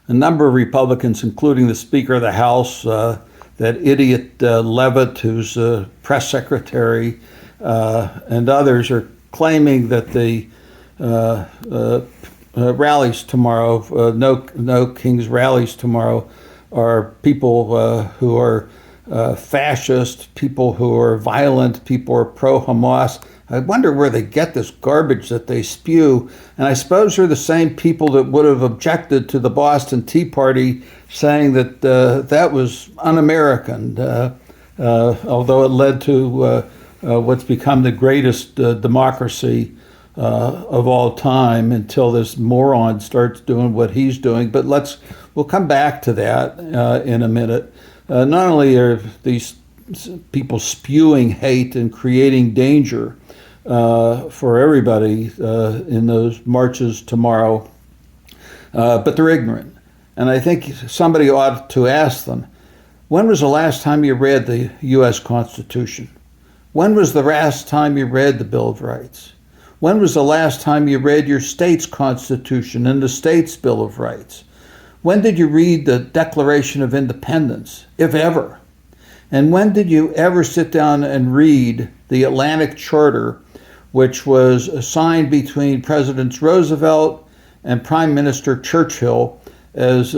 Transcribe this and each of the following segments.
a number of Republicans, including the Speaker of the House, that idiot Leavitt, who's press secretary, and others, are claiming that the rallies tomorrow, no King's rallies tomorrow, are people who are fascist, people who are violent, people who are pro-Hamas. I wonder where they get this garbage that they spew. And I suppose they're the same people that would have objected to the Boston Tea Party, saying that that was un-American, although it led to what's become the greatest democracy of all time, until this moron starts doing what he's doing. But we'll come back to that in a minute. Not only are these people spewing hate and creating danger for everybody in those marches tomorrow, but they're ignorant. And I think somebody ought to ask them, when was the last time you read the U.S. Constitution? When was the last time you read the Bill of Rights? When was the last time you read your state's Constitution and the state's Bill of Rights? When did you read the Declaration of Independence, if ever? And when did you ever sit down and read the Atlantic Charter, which was signed between Presidents Roosevelt and Prime Minister Churchill as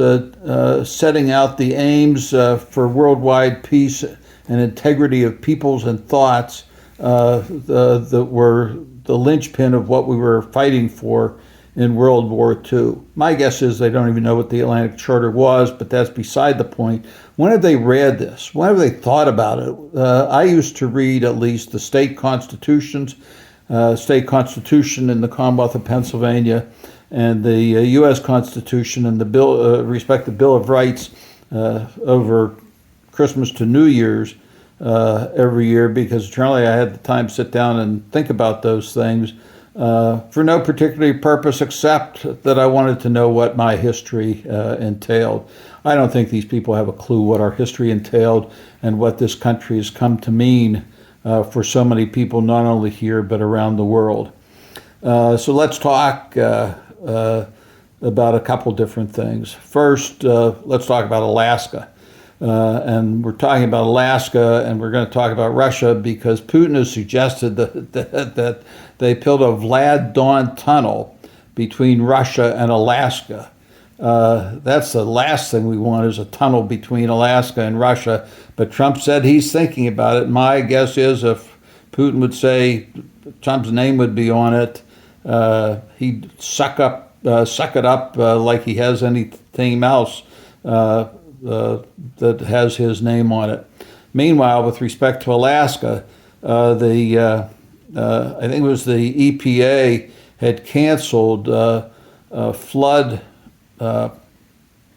setting out the aims for worldwide peace and integrity of peoples and thoughts that were the linchpin of what we were fighting for in World War II. My guess is they don't even know what the Atlantic Charter was, but that's beside the point. When have they read this? When have they thought about it? I used to read at least the state constitution in the Commonwealth of Pennsylvania, and the U.S. Constitution and the respective Bill of Rights over Christmas to New Year's every year, because generally I had the time to sit down and think about those things for no particular purpose except that I wanted to know what my history entailed. I don't think these people have a clue what our history entailed and what this country has come to mean for so many people, not only here but around the world. So let's talk about a couple different things. First, let's talk about Alaska. And we're talking about Alaska, and we're going to talk about Russia because Putin has suggested that they built a Vlad Dawn tunnel between Russia and Alaska. That's the last thing we want, is a tunnel between Alaska and Russia. But Trump said he's thinking about it. My guess is if Putin would say Trump's name would be on it, he'd suck it up like he has anything else that has his name on it. Meanwhile, with respect to Alaska, I think it was the EPA had canceled flood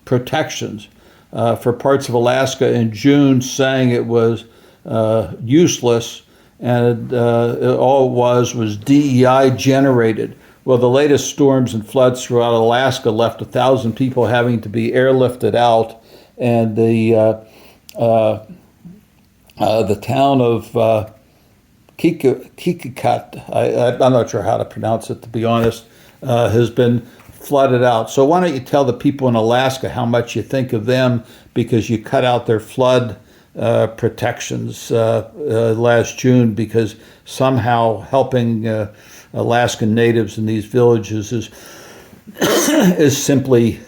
protections for parts of Alaska in June, saying it was useless, and all it was DEI generated. Well, the latest storms and floods throughout Alaska left 1,000 people having to be airlifted out, and the town of Kikikut, I'm not sure how to pronounce it, to be honest, has been flooded out. So why don't you tell the people in Alaska how much you think of them, because you cut out their flood protections last June, because somehow helping Alaskan natives in these villages is simply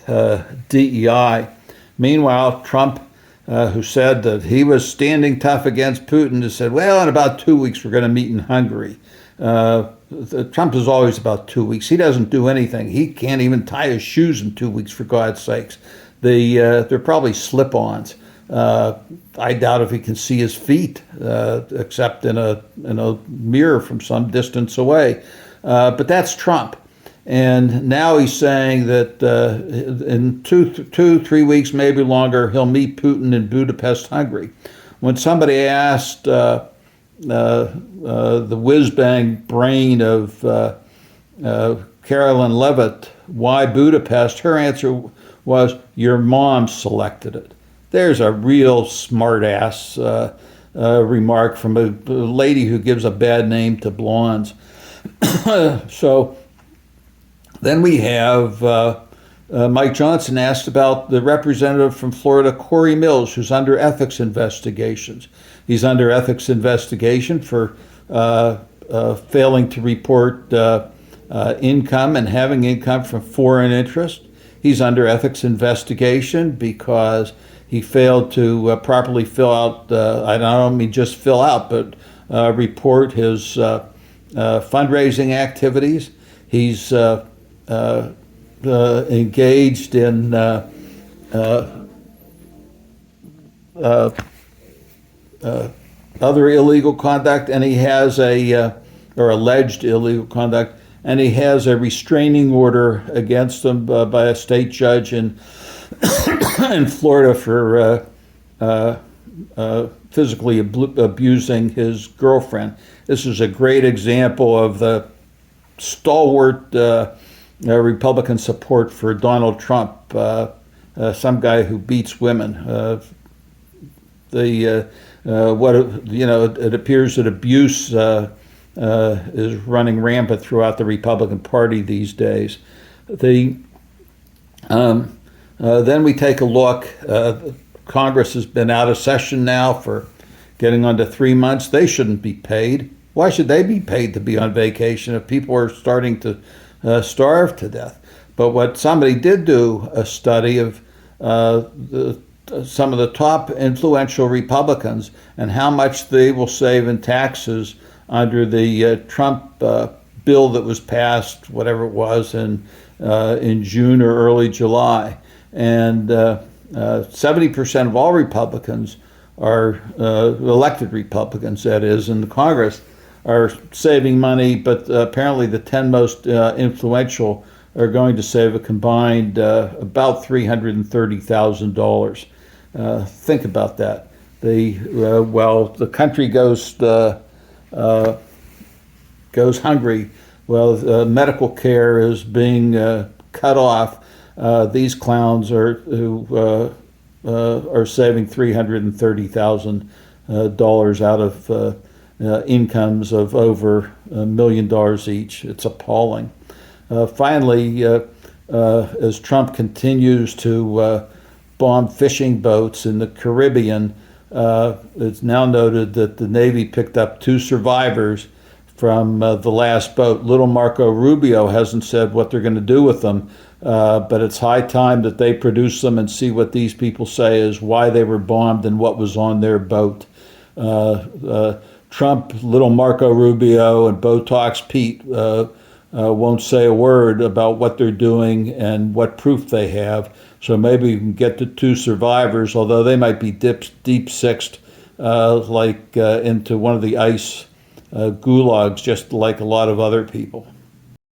DEI. Meanwhile, Trump, who said that he was standing tough against Putin, has said, well, in about 2 weeks we're going to meet in Hungary. Trump is always about 2 weeks. He doesn't do anything. He can't even tie his shoes in 2 weeks, for God's sakes. They're probably slip-ons. I doubt if he can see his feet, except in a mirror from some distance away. But that's Trump. And now he's saying that in 3 weeks, maybe longer, he'll meet Putin in Budapest, Hungary. When somebody asked the whiz-bang brain of Carolyn Leavitt why Budapest, her answer was, your mom selected it. There's a real smart-ass remark from a lady who gives a bad name to blondes. So then we have Mike Johnson asked about the representative from Florida, Corey Mills, who's under ethics investigations. He's under ethics investigation for failing to report income and having income from foreign interest. He's under ethics investigation because he failed to properly fill out, I don't mean just fill out, but report his fundraising activities. He's engaged in other illegal conduct, and he has or alleged illegal conduct, and he has a restraining order against him by a state judge in in Florida for physically abusing his girlfriend. This is a great example of the stalwart Republican support for Donald Trump, some guy who beats women. It appears that abuse is running rampant throughout the Republican Party these days. Then we take a look. Congress has been out of session now for getting on to 3 months. They shouldn't be paid. Why should they be paid to be on vacation if people are starting to starve to death? But what somebody did do a study of some of the top influential Republicans and how much they will save in taxes under the Trump bill that was passed, whatever it was, in June or early July. And 70% of all Republicans are elected Republicans, that is, in the Congress, are saving money, but apparently the 10 most influential are going to save a combined about $330,000. Think about that. The country goes hungry. Well, medical care is being cut off. These clowns are saving $330,000 out of incomes of over $1 million each. It's appalling. Finally, as Trump continues to bomb fishing boats in the Caribbean, it's now noted that the Navy picked up 2 survivors from the last boat. Little Marco Rubio hasn't said what they're going to do with them, but it's high time that they produce them and see what these people say is why they were bombed and what was on their boat. Trump, Little Marco Rubio, and Botox Pete won't say a word about what they're doing and what proof they have. So maybe we can get the 2 survivors, although they might be deep sixed, into one of the ICE gulags, just like a lot of other people.